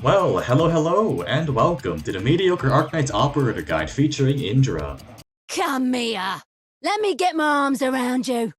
Well, hello, and welcome to the Mediocre Arknights Operator Guide featuring Indra. Come here. Let me get my arms around you.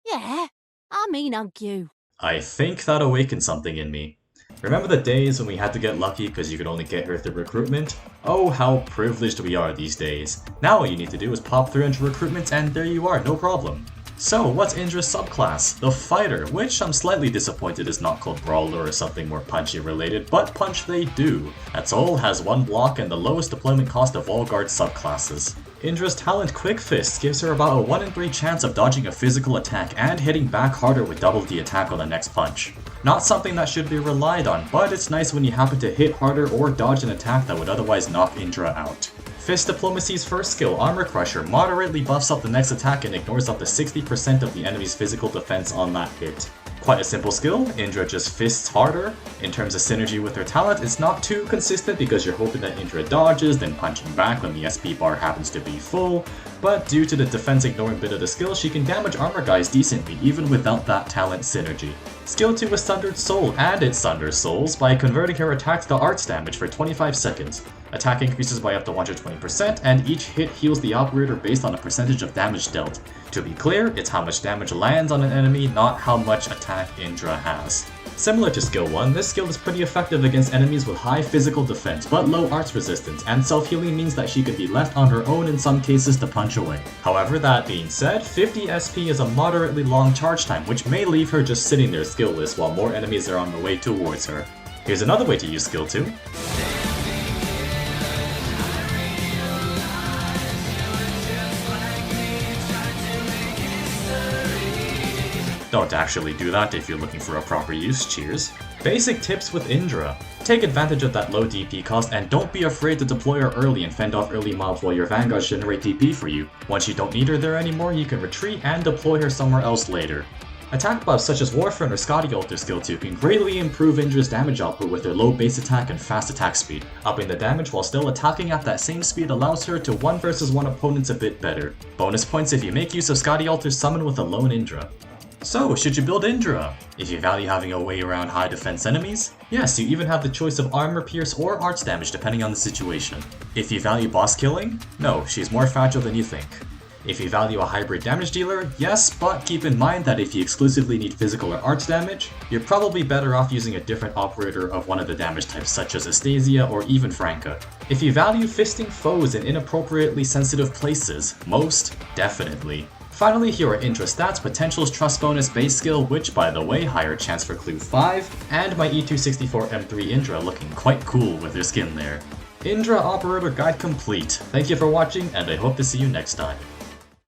Yeah, I mean hug you. I think that awakened something in me. Remember the days when we had to get lucky because you could only get her through recruitment? Oh, how privileged we are these days. Now all you need to do is pop through into recruitment and there you are, no problem. So, what's Indra's subclass? The Fighter, which I'm slightly disappointed is not called Brawler or something more punchy related, but punch they do. That's all, has one block and the lowest deployment cost of all guard subclasses. Indra's talent Quick Fist gives her about a 1 in 3 chance of dodging a physical attack and hitting back harder with double the attack on the next punch. Not something that should be relied on, but it's nice when you happen to hit harder or dodge an attack that would otherwise knock Indra out. Fist Diplomacy's first skill, Armor Crusher, moderately buffs up the next attack and ignores up to 60% of the enemy's physical defense on that hit. Quite a simple skill, Indra just fists harder. In terms of synergy with her talent, it's not too consistent because you're hoping that Indra dodges, then punching back when the SP bar happens to be full, but due to the defense ignoring bit of the skill, she can damage armor guys decently even without that talent synergy. Skill 2 is Sundered Soul, and it sunders souls by converting her attacks to arts damage for 25 seconds. Attack increases by up to 120%, and each hit heals the operator based on a percentage of damage dealt. To be clear, it's how much damage lands on an enemy, not how much attack Indra has. Similar to skill 1, this skill is pretty effective against enemies with high physical defense but low arts resistance, and self-healing means that she can be left on her own in some cases to punch away. However, that being said, 50 SP is a moderately long charge time, which may leave her just sitting there skillless while more enemies are on the way towards her. Here's another way to use skill 2. Don't actually do that if you're looking for a proper use, cheers. Basic tips with Indra. Take advantage of that low DP cost and don't be afraid to deploy her early and fend off early mobs while your vanguards generate DP for you. Once you don't need her there anymore, you can retreat and deploy her somewhere else later. Attack buffs such as Warframe or Scotty Alter skill 2 can greatly improve Indra's damage output with their low base attack and fast attack speed. Upping the damage while still attacking at that same speed allows her to 1 versus 1 opponents a bit better. Bonus points if you make use of Scotty Alter's summon with a lone Indra. So, should you build Indra? If you value having a way around high defense enemies? Yes, you even have the choice of armor pierce or arts damage depending on the situation. If you value boss killing? No, she's more fragile than you think. If you value a hybrid damage dealer? Yes, but keep in mind that if you exclusively need physical or arts damage, you're probably better off using a different operator of one of the damage types such as Astasia or even Franca. If you value fisting foes in inappropriately sensitive places? Most definitely. Finally, here are Indra stats, Potential's Trust Bonus base skill, which by the way, higher chance for clue 5, and my E264M3 Indra looking quite cool with her skin there. Indra Operator Guide complete. Thank you for watching, and I hope to see you next time.